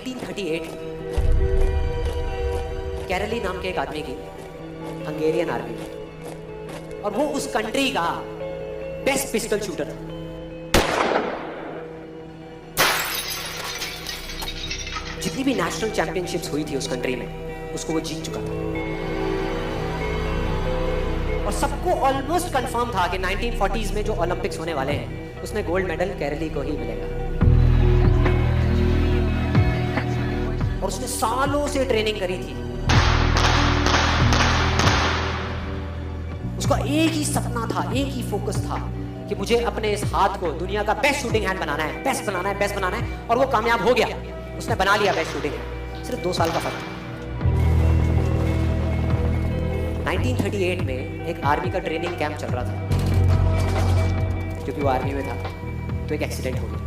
1938 कैरली नाम के एक आदमी की हंगेरियन आर्मी में, और वो उस कंट्री का बेस्ट पिस्टल शूटर था। जितनी भी नेशनल चैंपियनशिप्स हुई थी उस कंट्री में, उसको वो जीत चुका था। और सबको ऑलमोस्ट कंफर्म था कि 1940s में जो ओलंपिक्स होने वाले हैं उसमें गोल्ड मेडल कैरली को ही मिलेगा। और उसने सालों से ट्रेनिंग करी थी। उसका एक ही सपना था, एक ही फोकस था कि मुझे अपने इस हाथ को दुनिया का बेस्ट शूटिंग हैंड बनाना है, बेस्ट बनाना है, बेस्ट बनाना है। और वो कामयाब हो गया, उसने बना लिया बेस्ट शूटिंग हैंड। सिर्फ 2 साल का फर्क था। 1938 में एक आर्मी का ट्रेनिंग कैंप चल रहा था, क्योंकि वो आर्मी में था, तो एक एक्सीडेंट हो गया।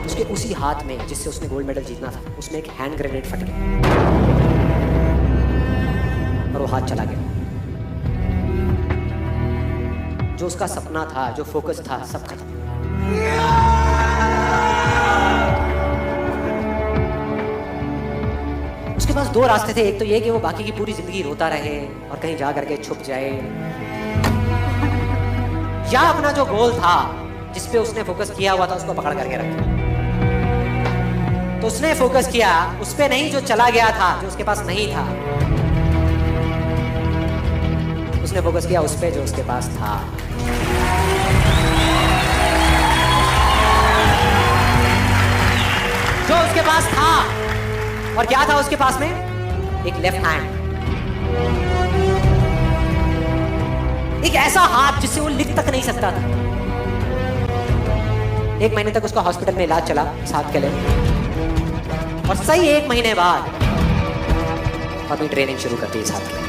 उसके उसी हाथ में जिससे उसने गोल्ड मेडल जीतना था, उसमें एक हैंड ग्रेनेड फट गया और वो हाथ चला गया। जो उसका सपना था, जो फोकस था, सब खत्म। उसके पास 2 रास्ते थे। एक तो ये कि वो बाकी की पूरी जिंदगी रोता रहे और कहीं जा करके छुप जाए, या अपना जो गोल था जिस पे उसने फोकस किया हुआ था उसको पकड़ करके रखे। तो उसने फोकस किया उस पे नहीं जो चला गया था, जो उसके पास नहीं था। उसने फोकस किया उस पे जो उसके पास था। जो उसके पास था, और क्या था उसके पास में? एक लेफ्ट हैंड, एक ऐसा हाथ जिससे वो लिख तक नहीं सकता था। 1 महीने तक उसका हॉस्पिटल में इलाज चला इस हाथ के लिए, और सही 1 महीने बाद अपनी ट्रेनिंग शुरू करती इस हाथ के।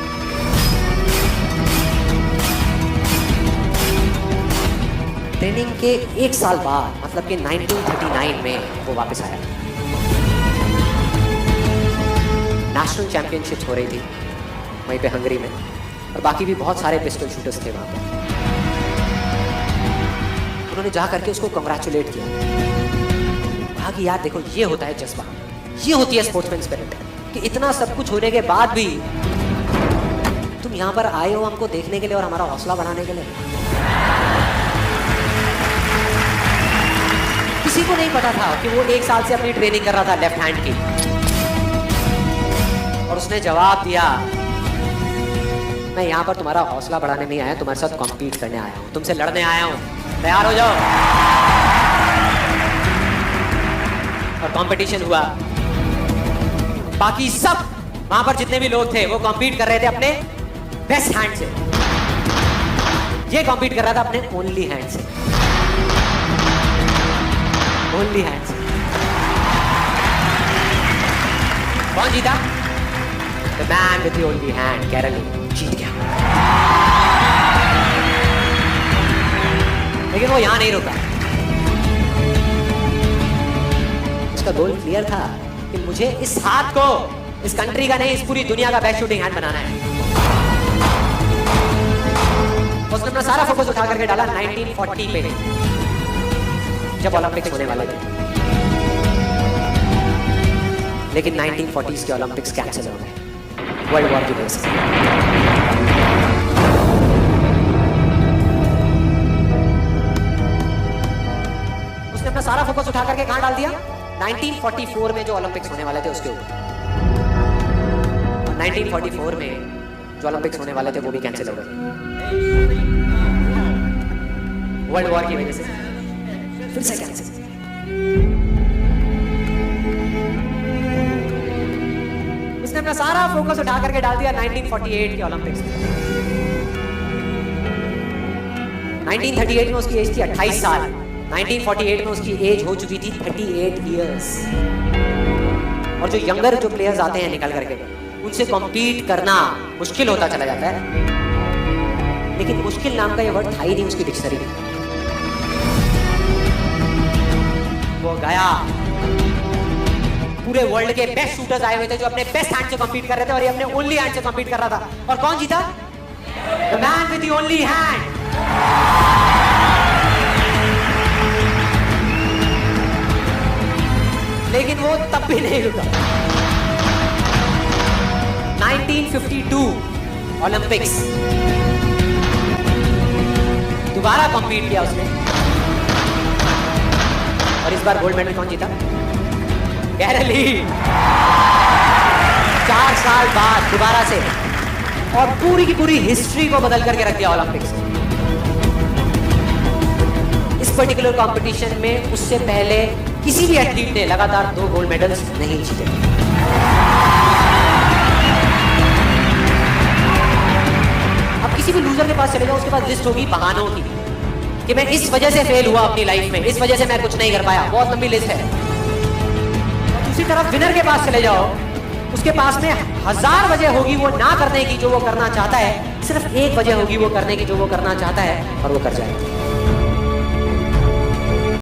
ट्रेनिंग के 1 साल बाद, मतलब कि 1939 में वो वापस आया। नेशनल चैंपियनशिप्स हो रही थी वहीं पे हंगरी में, और बाकी भी बहुत सारे पिस्टल शूटर्स थे वहां पर। उन्होंने जा करके उसको कंग्रेचुलेट किया, कहा कि यार देखो, ये होता है जज्बा, ये होती है स्पोर्ट्समैन स्पिरिट, कि इतना सब कुछ होने के बाद भी तुम यहाँ पर आए हो हमको देखने के लिए और हमारा हौसला बढ़ाने के लिए। किसी को नहीं पता था कि वो 1 साल से अपनी ट्रेनिंग कर रहा था लेफ्ट हैंड की। और उसने जवाब दिया, मैं यहाँ पर तुम्हारा हौसला बढ़ाने नहीं आया, तुम्हारे साथ कॉम्पीट करने आया हूँ, तुमसे लड़ने आया हूँ, तैयार हो जाओ। और कंपटीशन हुआ। बाकी सब वहां पर जितने भी लोग थे वो कॉम्पीट कर रहे थे अपने बेस्ट हैंड से। ये कॉम्पीट कर रहा था अपने ओनली हैंड से, ओनली हैंड से। कौन जीता? The man with the only hand, Kairali जीत गया। लेकिन वो यहां नहीं रुका। उसका गोल क्लियर था कि मुझे इस हाथ को, इस कंट्री का नहीं, इस पूरी दुनिया का बेस्ट शूटिंग हैंड बनाना है। उसने अपना सारा फोकस उठा करके डाला 1940 पे, जब ओलंपिक्स होने वाले थे। लेकिन 1940s के ओलंपिक्स कैंसिल हो गए वर्ल्ड वॉर की वजह से। उसने अपना सारा फोकस उठा करके कहां डाल दिया? 1944 में जो ओलंपिक्स होने वाले थे उसके ऊपर। 1944 में जो ओलंपिक्स होने वाले थे वो भी कैंसिल हो गए वर्ल्ड वॉर की वजह से। फिर से कैंसिल। उसने अपना सारा फोकस उठा करके डाल दिया 1948 के ओलंपिक्स में। 1938 में उसकी एज थी 28 साल, 1948 में उसकी एज हो चुकी थी 38 इयर्स। और जो यंगर जो प्लेयर्स आते हैं निकल करके, उनसे कॉम्पीट करना मुश्किल होता चला जाता है। लेकिन मुश्किल नाम का ये वर्ड था ही नहीं उसकी डिक्शनरी में। वो गया, पूरे वर्ल्ड के बेस्ट शूटर्स आए हुए थे जो अपने बेस्ट हैंड से कम्पीट कर रहे थे, और ये अपने ओनली हैंड से कम्पीट कर रहा था। और कौन जीता? The man with the only hand. लेकिन वो तब भी नहीं रुका। 1952 ओलंपिक्स, दोबारा कॉम्पीट किया उसने और इस बार गोल्ड मेडल कौन जीता? गैरल ली। 4 साल बाद दोबारा से, और पूरी की पूरी हिस्ट्री को बदल करके रख दिया ओलंपिक्स। इस पर्टिकुलर कंपटीशन में उससे पहले किसी भी एथलीट ने लगातार 2 गोल्ड मेडल्स नहीं जीते। अब किसी भी लूजर के पास चले जाओ, उसके पास लिस्ट होगी बहानों की कि मैं इस वजह से फेल हुआ अपनी लाइफ में, इस वजह से मैं कुछ नहीं कर पाया, बहुत लंबी लिस्ट है। और दूसरी तरफ विनर के पास चले जाओ, उसके पास में 1000 वजह होगी वो ना करने की जो वो करना चाहता है, सिर्फ एक वजह होगी वो करने की जो वो करना चाहता है, और वो कर जाएगा।